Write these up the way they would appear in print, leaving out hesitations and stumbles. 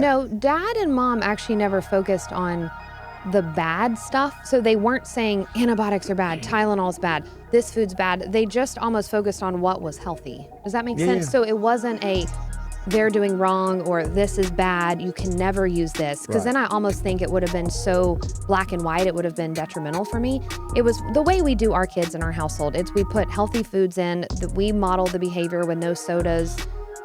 No, Dad and Mom actually never focused on the bad stuff. So they weren't saying antibiotics are bad, Tylenol's bad, this food's bad. They just almost focused on what was healthy. Does that make sense? Yeah. So it wasn't a they're doing wrong or this is bad, you can never use this. Because then I almost think it would have been so black and white, it would have been detrimental for me. It was the way we do our kids in our household. It's we put healthy foods in, we model the behavior with no sodas,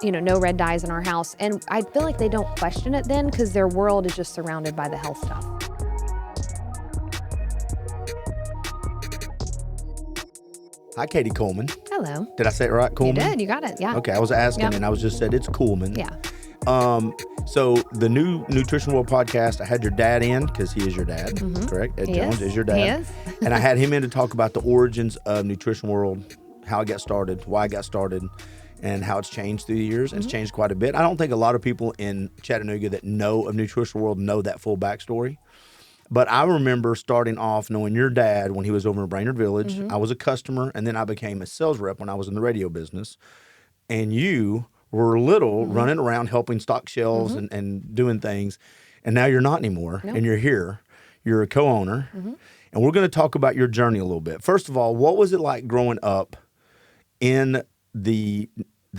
no red dyes in our house. And I feel like they don't question it then because their world is just surrounded by the health stuff. Hi, Cady Kuhlman. Hello. Did I say it right, Kuhlman? You did. You got it. Yeah. Okay, I was asking, Yep. and I was just said it's Kuhlman. Yeah. So the new Nutrition World podcast, I had your dad in because he is your dad, correct? Ed He Jones is your dad. He is. And I had him in to talk about the origins of Nutrition World, how it got started, why it got started, and how it's changed through the years. And it's changed quite a bit. I don't think a lot of people in Chattanooga that know of Nutrition World know that full backstory. But I remember starting off knowing your dad when he was over in Brainerd Village. I was a customer, and then I became a sales rep when I was in the radio business. And you were little, running around helping stock shelves and doing things. And now you're not anymore, and you're here. You're a co-owner. And we're going to talk about your journey a little bit. First of all, what was it like growing up in the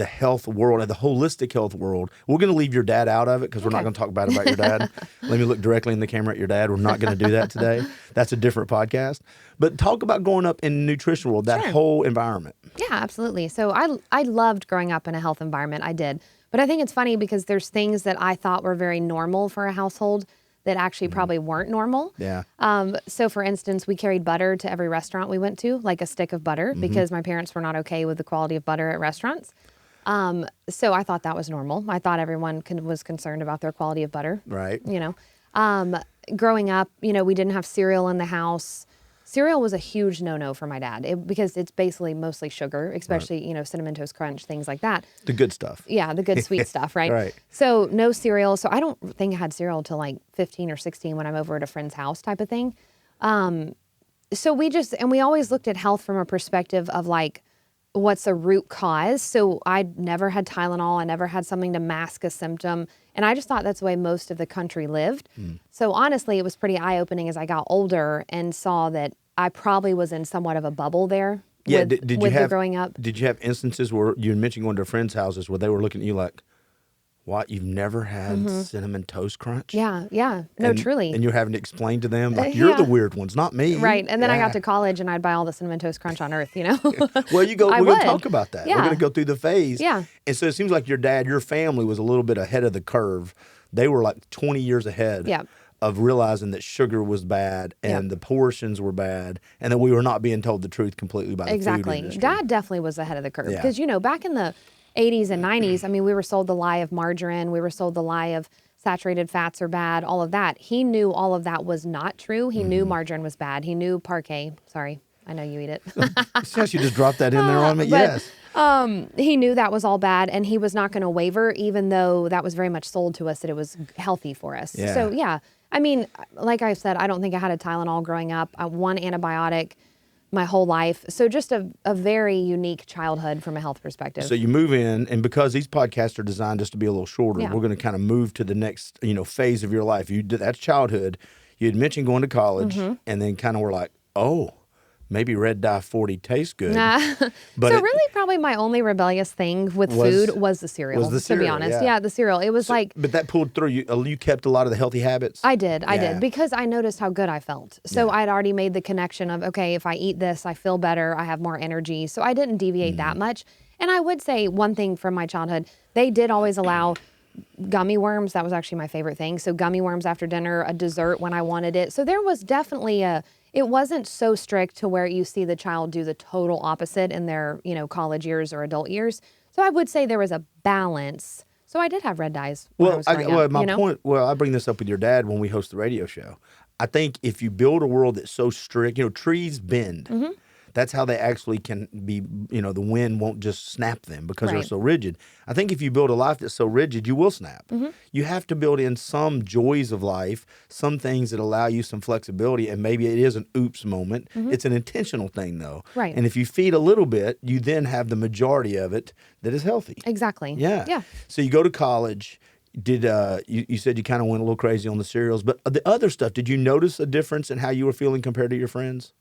health world and the holistic health world? We're going to leave your dad out of it because we're not going to talk bad about your dad. Let me look directly in the camera at your dad. We're not going to do that today. That's a different podcast. But talk about growing up in the nutrition world, that whole environment. Yeah, absolutely. So I loved growing up in a health environment. I did. But I think it's funny because there's things that I thought were very normal for a household that actually probably weren't normal. Yeah. So for instance, we carried butter to every restaurant we went to, like a stick of butter, because my parents were not okay with the quality of butter at restaurants. So I thought that was normal. I thought everyone was concerned about their quality of butter. Right. Growing up, we didn't have cereal in the house. Cereal was a huge no-no for my dad because it's basically mostly sugar, especially, Cinnamon Toast Crunch, things like that. The good stuff. Yeah, the good sweet stuff, right? Right. So no cereal. So I don't think I had cereal till like 15 or 16 when I'm over at a friend's house type of thing. So we always looked at health from a perspective of like, what's a root cause? So I never had Tylenol. I never had something to mask a symptom. And I just thought that's the way most of the country lived. So honestly, it was pretty eye-opening as I got older and saw that I probably was in somewhat of a bubble there. Yeah, with did you have growing up. Did you have instances where you mentioned going to friends' houses where they were looking at you like, what, you've never had Cinnamon Toast Crunch? Yeah. No, truly. And you're having to explain to them, like, you're the weird ones, not me. Right. And then I got to college and I'd buy all the Cinnamon Toast Crunch on earth, Well, we're going to talk about that. Yeah. We're going to go through the phase. Yeah. And so it seems like your dad, your family was a little bit ahead of the curve. They were like 20 years ahead of realizing that sugar was bad and the portions were bad and that we were not being told the truth completely by the food industry. Dad definitely was ahead of the curve because, back in the 80s and 90s, we were sold the lie of margarine. We were sold the lie of saturated fats are bad, all of that. He knew all of that was not true. He knew margarine was bad. He knew Parquet. Sorry, I know you eat it. Yes, you just dropped that in there on me. Yes. He knew that was all bad, and he was not going to waver, even though that was very much sold to us that it was healthy for us. Yeah. So, like I said, I don't think I had a Tylenol growing up. One antibiotic my whole life. So just a very unique childhood from a health perspective. So you move in, and because these podcasts are designed just to be a little shorter, we're going to kind of move to the next, phase of your life. That's childhood. You had mentioned going to college, and then kind of were like, oh, maybe red dye 40 tastes good. But so really probably my only rebellious thing with food was the cereal, to be honest. Yeah, the cereal. It was But that pulled through. You kept a lot of the healthy habits? I did, because I noticed how good I felt. So I'd already made the connection of, okay, if I eat this, I feel better, I have more energy. So I didn't deviate that much. And I would say one thing from my childhood, they did always allow gummy worms. That was actually my favorite thing. So gummy worms after dinner, a dessert when I wanted it. So there was definitely it wasn't so strict to where you see the child do the total opposite in their, college years or adult years. So I would say there was a balance. So I did have red dyes when I was growing up, my point, I bring this up with your dad when we host the radio show. I think if you build a world that's so strict, trees bend. That's how they actually can be, the wind won't just snap them because they're so rigid. I think if you build a life that's so rigid, you will snap. You have to build in some joys of life, some things that allow you some flexibility, and maybe it is an oops moment. It's an intentional thing, though. Right. And if you feed a little bit, you then have the majority of it that is healthy. Exactly. Yeah. So you go to college. You said you kind of went a little crazy on the cereals, but the other stuff, did you notice a difference in how you were feeling compared to your friends?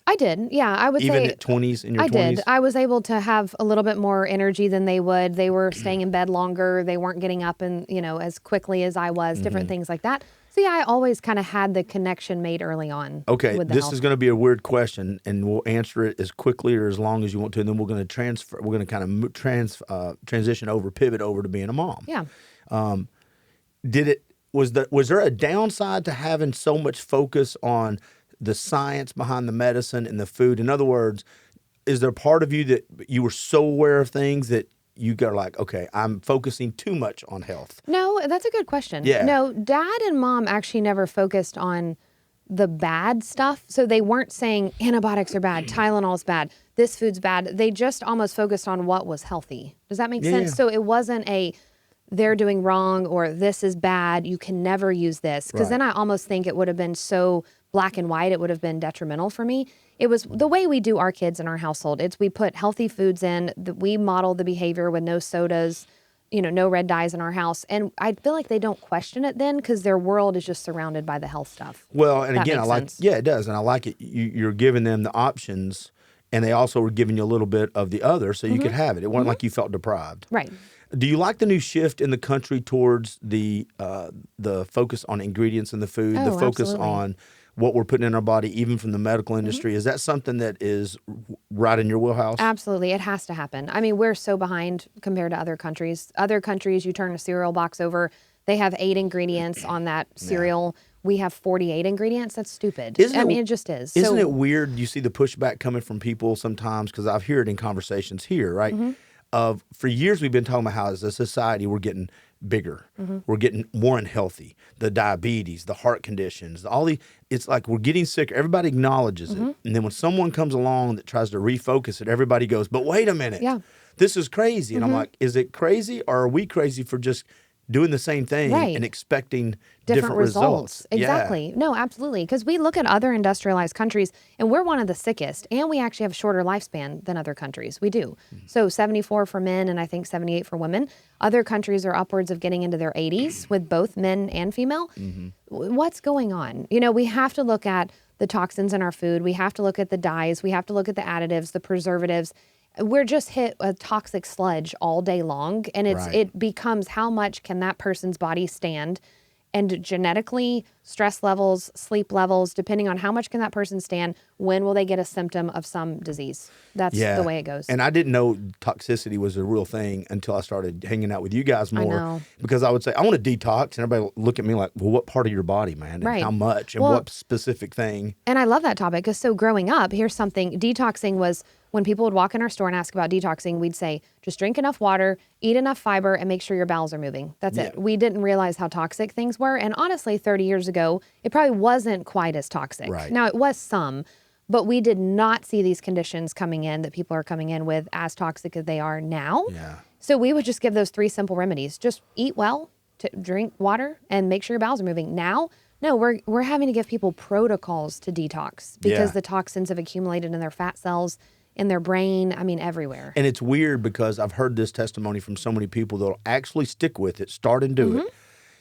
I did. Yeah, I would Even say at 20s, in your I 20s? did. I was able to have a little bit more energy than they would. They were staying in bed longer. They weren't getting up and, as quickly as I was, different things like that. So yeah, I always kind of had the connection made early on. Okay, with the this health. is going to be a weird question, and we'll answer it as quickly or as long as you want to, and then we're going to transfer. We're going to kind of transition over, pivot over to being a mom. Yeah. Was there a downside to having so much focus on the science behind the medicine and the food? In other words, is there part of you that you were so aware of things that you got like, okay, I'm focusing too much on health? No, that's a good question. Yeah. No, Dad and Mom actually never focused on the bad stuff. So they weren't saying antibiotics are bad, Tylenol's bad, this food's bad. They just almost focused on what was healthy. Does that make sense? Yeah. So it wasn't they're doing wrong or this is bad, you can never use this. Because then I almost think it would have been so black and white, it would have been detrimental for me. It was the way we do our kids in our household. We put healthy foods in, we model the behavior with no sodas, no red dyes in our house. And I feel like they don't question it then because their world is just surrounded by the health stuff. Well, and That again, I makes like, sense. yeah, it does. And I like it. You're giving them the options, and they also were giving you a little bit of the other so you could have it. It wasn't like you felt deprived. Right. Do you like the new shift in the country towards the focus on ingredients in the food, the Oh, focus absolutely. on what we're putting in our body, even from the medical industry? Is that something that is right in your wheelhouse? Absolutely. It has to happen. I mean, we're so behind compared to other countries. Other countries, you turn a cereal box over, they have 8 ingredients on that cereal. We have 48 ingredients. That's stupid. It just is. Isn't it weird? You see the pushback coming from people sometimes, because I've heard it in conversations here, right? For years, we've been talking about how as a society, we're getting bigger. We're getting more unhealthy. The diabetes, the heart conditions, it's like we're getting sicker. Everybody acknowledges it. And then when someone comes along that tries to refocus it, everybody goes, but wait a minute. Yeah. This is crazy. And I'm like, is it crazy, or are we crazy for just doing the same thing Right. and expecting different results? Exactly. Yeah. No, absolutely. Because we look at other industrialized countries and we're one of the sickest, and we actually have a shorter lifespan than other countries. We do. So 74 for men and I think 78 for women. Other countries are upwards of getting into their 80s with both men and female. What's going on? We have to look at the toxins in our food. We have to look at the dyes. We have to look at the additives, the preservatives. We're just hit a toxic sludge all day long, and it becomes how much can that person's body stand, and genetically, stress levels, sleep levels, depending on how much can that person stand, when will they get a symptom of some disease. That's the way it goes. And I didn't know toxicity was a real thing until I started hanging out with you guys more. know. Because I would say, I want to detox, and everybody would look at me like, well, what part of your body, man? And Right. how much? And Well, what specific thing? And I love that topic because growing up, here's something, detoxing was when people would walk in our store and ask about detoxing, we'd say, just drink enough water, eat enough fiber, and make sure your bowels are moving. That's it. We didn't realize how toxic things were. And honestly, 30 years ago, it probably wasn't quite as toxic. Right. Now, it was some, but we did not see these conditions coming in that people are coming in with as toxic as they are now. Yeah. So we would just give those 3 simple remedies. Just eat well, drink water, and make sure your bowels are moving. Now, no, we're having to give people protocols to detox because the toxins have accumulated in their fat cells, in their brain, everywhere. And it's weird because I've heard this testimony from so many people that'll actually stick with it, start and do it.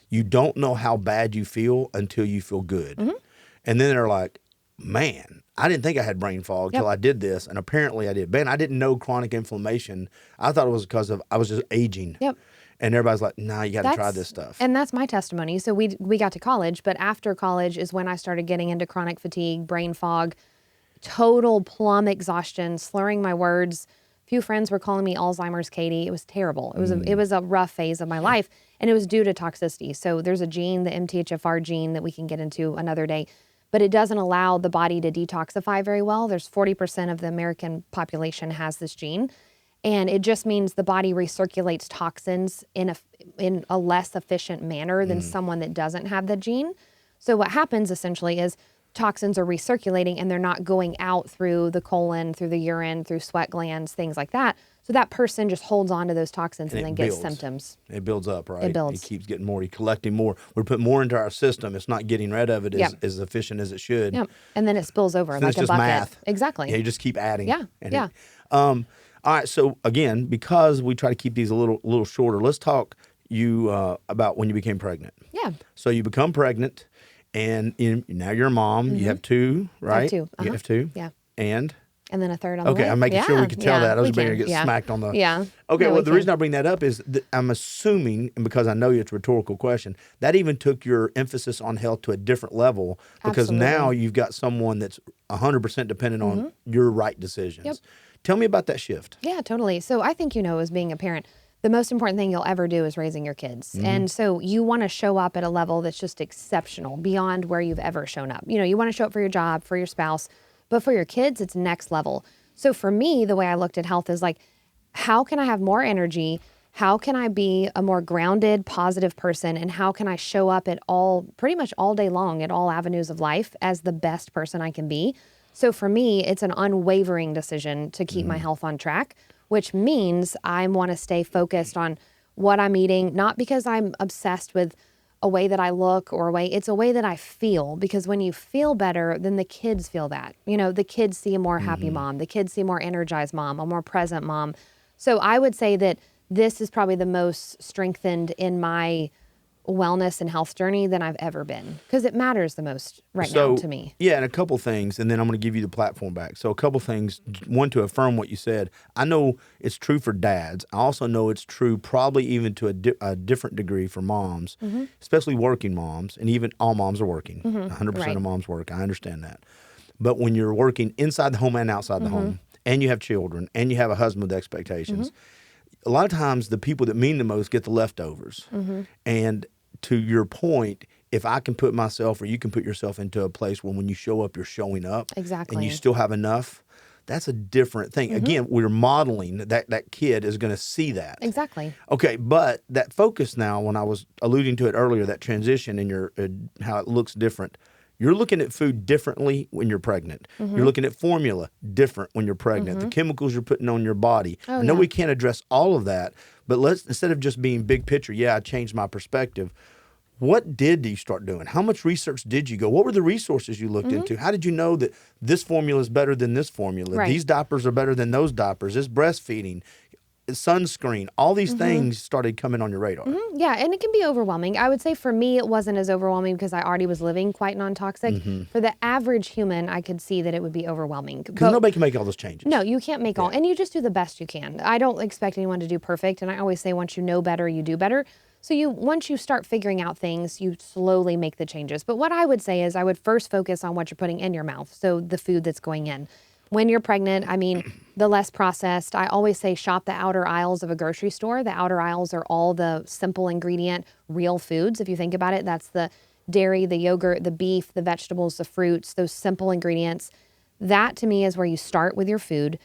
You don't know how bad you feel until you feel good. And then they're like, man, I didn't think I had brain fog till I did this. And apparently I did. Man, I didn't know chronic inflammation. I thought it was because I was just aging. Yep. And everybody's like, nah, you got to try this stuff. And that's my testimony. So we got to college, but after college is when I started getting into chronic fatigue, brain fog, total plumb exhaustion, slurring my words. A few friends were calling me Alzheimer's Cady. It was terrible. It was a rough phase of my life, and it was due to toxicity. So there's a gene, the MTHFR gene, that we can get into another day, but it doesn't allow the body to detoxify very well. There's 40% of the American population has this gene, and it just means the body recirculates toxins in a less efficient manner than someone that doesn't have the gene. So what happens essentially is toxins are recirculating and they're not going out through the colon, through the urine, through sweat glands, things like that. So that person just holds on to those toxins and then gets symptoms. It builds up, right? It builds. It keeps getting more. You're collecting more. We're putting more into our system. It's not getting rid of it as efficient as it should. Yep. And then it spills over So like it's a just bucket. math. Exactly. Yeah, you just keep adding. Yeah. And Yeah. all right. So again, because we try to keep these a little shorter, let's talk about when you became pregnant. Yeah. So you become pregnant, and now you're a mom. You have two, right? I have two. You have two. Yeah. And then a third on the way. okay, I'm making sure we could tell that. I was about to get Yeah. smacked on the. Yeah. Okay, No, well, we the reason can. I bring that up is that I'm assuming, and because I know it's a rhetorical question, that even took your emphasis on health to a different level because now Absolutely. you've got someone that's 100% dependent on your right decisions. Yep. Tell me about that shift. Yeah, totally. So I think, as being a parent, the most important thing you'll ever do is raising your kids. And so you want to show up at a level that's just exceptional beyond where you've ever shown up. You want to show up for your job, for your spouse, but for your kids, it's next level. So for me, the way I looked at health is like, how can I have more energy? How can I be a more grounded, positive person? And how can I show up at pretty much all day long at all avenues of life as the best person I can be? So for me, it's an unwavering decision to keep my health on track, which means I want to stay focused on what I'm eating, not because I'm obsessed with a way that I look or it's a way that I feel, because when you feel better, then the kids feel that. The kids see a more happy mom, the kids see a more energized mom, a more present mom. So I would say that this is probably the most strengthened in my wellness and health journey than I've ever been, because it matters the most now to me. Yeah, and a couple things, and then I'm going to give you the platform back. So a couple things. One, to affirm what you said. I know it's true for dads. I also know it's true probably even to a different degree for moms, especially working moms, and even all moms are working. 100% Right. of moms work. I understand that. But when you're working inside the home and outside the home, and you have children, and you have a husband with expectations, a lot of times the people that mean the most get the leftovers. And to your point, if I can put myself or you can put yourself into a place where when you show up, you're showing up. Exactly. And you still have enough, that's a different thing. Again, we're modeling that kid is going to see that. Exactly. Okay, but that focus now, when I was alluding to it earlier, that transition in your how it looks different. You're looking at food differently when you're pregnant. You're looking at formula different when you're pregnant. The chemicals you're putting on your body. I know we can't address all of that, but let's, instead of just being big picture, I changed my perspective. What did you start doing? How much research did you go? What were the resources you looked into? How did you know that this formula is better than this formula? Right. These diapers are better than those diapers. This breastfeeding, sunscreen, all these things started coming on your radar. Yeah, and it can be overwhelming. I would say for me, it wasn't as overwhelming because I already was living quite non-toxic. For the average human, I could see that it would be overwhelming. Because nobody can make all those changes. No, you can't make all, and you just do the best you can. I don't expect anyone to do perfect, and I always say once you know better, you do better. So once you start figuring out things, you slowly make the changes. But what I would say is I would first focus on what you're putting in your mouth, so the food that's going in. When you're pregnant, the less processed. I always say shop the outer aisles of a grocery store. The outer aisles are all the simple ingredient, real foods. If you think about it, that's the dairy, the yogurt, the beef, the vegetables, the fruits, those simple ingredients. That to me is where you start with your food.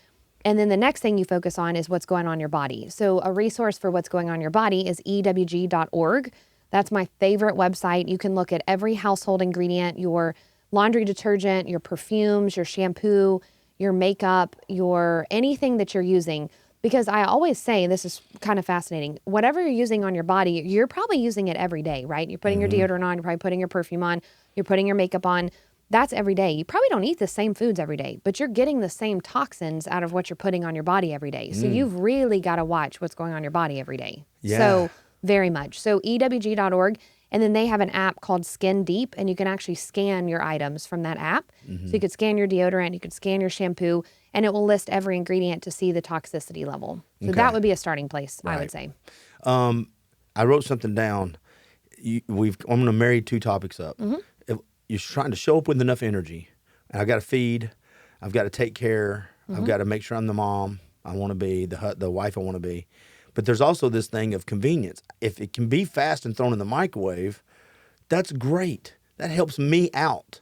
And then the next thing you focus on is what's going on in your body. So a resource for what's going on in your body is ewg.org. That's my favorite website. You can look at every household ingredient, your laundry detergent, your perfumes, your shampoo, your makeup, your anything that you're using. Because I always say, this is kind of fascinating, whatever you're using on your body, you're probably using it every day, right? You're putting your deodorant on, you're probably putting your perfume on, you're putting your makeup on. That's every day. You probably don't eat the same foods every day, but you're getting the same toxins out of what you're putting on your body every day. So you've really got to watch what's going on in your body every day. Yeah. So very much. So ewg.org. And then they have an app called Skin Deep, and you can actually scan your items from that app. So you could scan your deodorant, you could scan your shampoo, and it will list every ingredient to see the toxicity level. So that would be a starting place, I would say. I wrote something down. I'm going to marry two topics up. If you're trying to show up with enough energy, and I've got to feed, I've got to take care, I've got to make sure I'm the mom I want to be, the wife I want to be. But there's also this thing of convenience. If it can be fast and thrown in the microwave, that's great. That helps me out.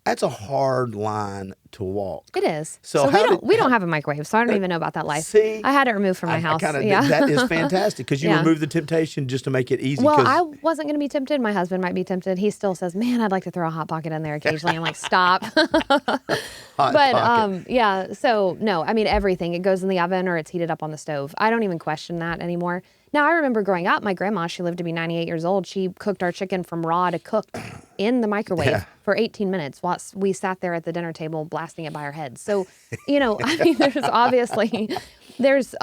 That's a hard line to walk. It is. So we don't have a microwave, so I don't even know about that life. See, I had it removed from my house. That is fantastic because you remove the temptation just to make it easy. Well, I wasn't going to be tempted. My husband might be tempted. He still says, "Man, I'd like to throw a hot pocket in there occasionally." I'm like, "Stop." So no, everything. It goes in the oven or it's heated up on the stove. I don't even question that anymore. Now, I remember growing up, my grandma, she lived to be 98 years old. She cooked our chicken from raw to cooked in the microwave for 18 minutes while we sat there at the dinner table blasting it by our heads. So, there's obviously there's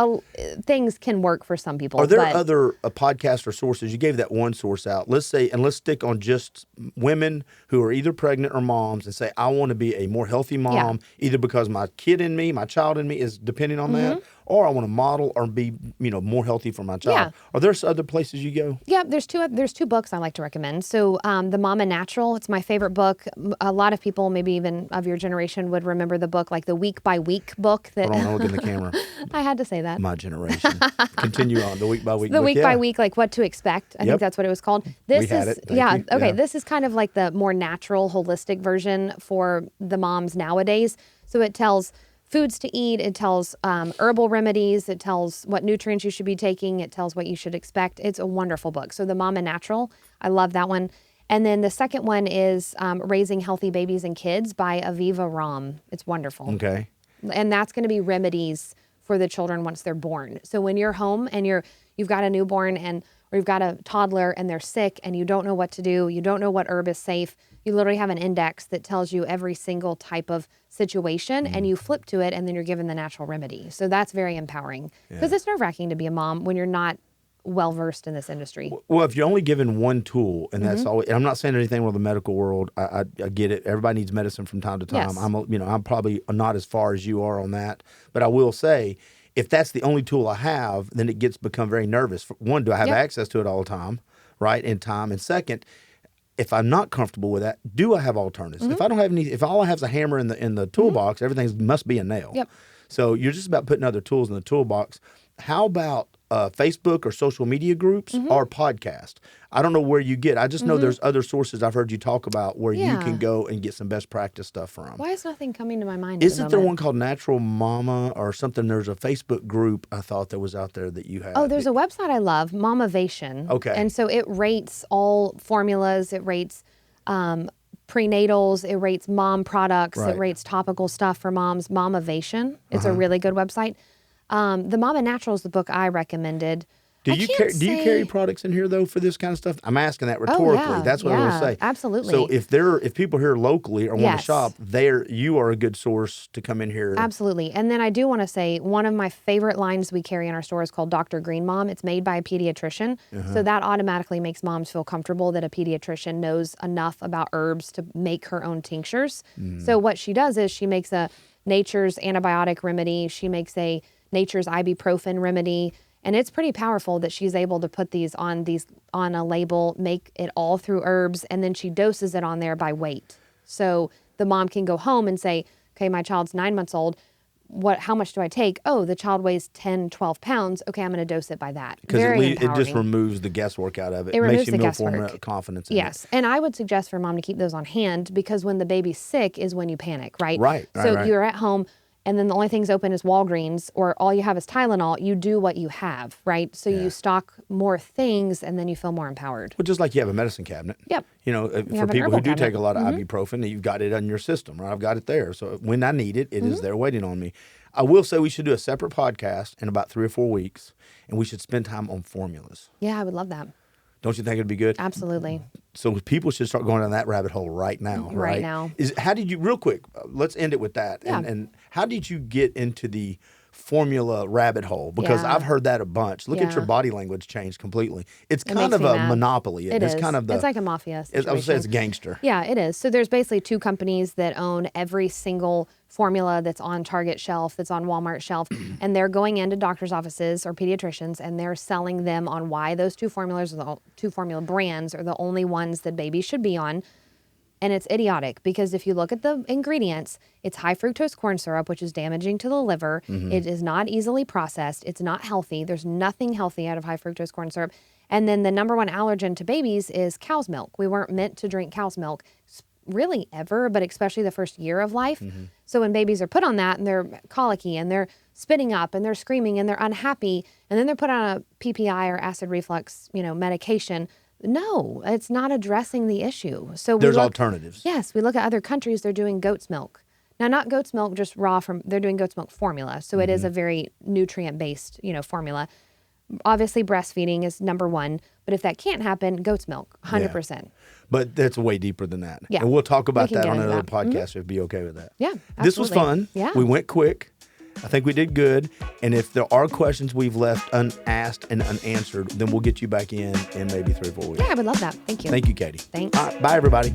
things can work for some people. Are there other podcasts or sources? You gave that one source out. Let's say, and let's stick on just women who are either pregnant or moms and say, I want to be a more healthy mom, either because my kid in me, my child in me is depending on that, or I want to model or be, more healthy for my child. Yeah. Are there other places you go? Yeah, there's two books I like to recommend. So The Mama Natural, it's my favorite book. A lot of people, maybe even of your generation, would remember the book, like the Week by Week book. That Hold on, look in the camera. I had to say that. My generation. Continue on, the Week by Week The book. Week by Week, like what to expect. I think that's what it was called. This we had is it. Thank you. okay. This is kind of like the more natural, holistic version for the moms nowadays. So it tells foods to eat. It tells herbal remedies. It tells what nutrients you should be taking. It tells what you should expect. It's a wonderful book. So The Mama Natural, I love that one. And then the second one is Raising Healthy Babies and Kids by Aviva Romm. It's wonderful. Okay. And that's going to be remedies for the children once they're born. So when you're home and you've got a newborn or you've got a toddler and they're sick and you don't know what to do, you don't know what herb is safe, you literally have an index that tells you every single type of situation and you flip to it and then you're given the natural remedy. So that's very empowering because it's nerve-wracking to be a mom when you're not well-versed in this industry. Well, if you're only given one tool, and that's all, and I'm not saying anything with the medical world, I get it. Everybody needs medicine from time to time. Yes. I'm probably not as far as you are on that, but I will say, if that's the only tool I have, then it become very nervous. One, do I have access to it all the time, right? In time, and second, if I'm not comfortable with that, do I have alternatives? If I don't have any, if all I have is a hammer in the toolbox, everything must be a nail. Yep. So you're just about putting other tools in the toolbox. How about Facebook or social media groups or podcast? I don't know where you get. I just know there's other sources I've heard you talk about where you can go and get some best practice stuff from. Why is nothing coming to my mind? Isn't there one called Natural Mama or something? There's a Facebook group I thought that was out there that you had. Oh, there's a website I love, Mamavation. Okay. And so it rates all formulas. It rates prenatals. It rates mom products. Right. It rates topical stuff for moms. Mamavation. It's a really good website. The Mama Natural is the book I recommended. Do you carry products in here though for this kind of stuff? I'm asking that rhetorically. Oh, yeah. That's what I want to say. Absolutely. So if people here locally or want to shop, you are a good source to come in here. Absolutely. And then I do want to say one of my favorite lines we carry in our store is called Dr. Green Mom. It's made by a pediatrician. So that automatically makes moms feel comfortable that a pediatrician knows enough about herbs to make her own tinctures. So what she does is she makes a nature's antibiotic remedy. She makes a nature's ibuprofen remedy. And it's pretty powerful that she's able to put these on a label, make it all through herbs, and then she doses it on there by weight. So the mom can go home and say, okay, my child's 9 months old. How much do I take? Oh, the child weighs 10, 12 pounds. Okay, I'm going to dose it by that. Because it just removes the guesswork out of it. It removes makes you the more guesswork. confidence in it. Yes, and I would suggest for mom to keep those on hand because when the baby's sick is when you panic, right? Right. So you're at home, and then the only things open is Walgreens, or all you have is Tylenol. You do what you have, right? So you stock more things, and then you feel more empowered. Well, just like you have a medicine cabinet. Yep. For people who do take a lot of ibuprofen, you've got it in your system, right? I've got it there. So when I need it, it is there waiting on me. I will say we should do a separate podcast in about 3 or 4 weeks, and we should spend time on formulas. Yeah, I would love that. Don't you think it'd be good? Absolutely. So people should start going down that rabbit hole right now, right? Right now. How did you, real quick, let's end it with that. Yeah. And how did you get into the formula rabbit hole? Because I've heard that a bunch. Look at your body language change completely. It's kind of a monopoly. It's kind of it's like a mafia situation. I would say it's gangster. Yeah, it is. So there's basically 2 companies that own every single formula that's on Target shelf, that's on Walmart shelf, and they're going into doctors' offices or pediatricians, and they're selling them on why those 2 formulas, or the 2 formula brands, are the only ones that babies should be on. And it's idiotic because if you look at the ingredients, it's high fructose corn syrup, which is damaging to the liver. It is not easily processed. It's not healthy. There's nothing healthy out of high fructose corn syrup. And then the number 1 allergen to babies is cow's milk. We weren't meant to drink cow's milk really ever, but especially the first year of life. So when babies are put on that and they're colicky and they're spitting up and they're screaming and they're unhappy, and then they're put on a PPI or acid reflux, medication. No, it's not addressing the issue. So there's alternatives. Yes, we look at other countries, they're doing goat's milk. Now, not goat's milk just raw they're doing goat's milk formula. So it is a very nutrient-based, formula. Obviously, breastfeeding is number 1, but if that can't happen, goat's milk, 100%. Yeah. But that's way deeper than that. Yeah. And we'll talk about We can that get on into another that. podcast if you'd be okay with that. Yeah, This was absolutely. fun. Yeah. We went quick. I think we did good. And if there are questions we've left unasked and unanswered, then we'll get you back in maybe 3 or 4 weeks. Yeah, I would love that. Thank you. Thank you, Cady. Thanks. All right, bye, everybody.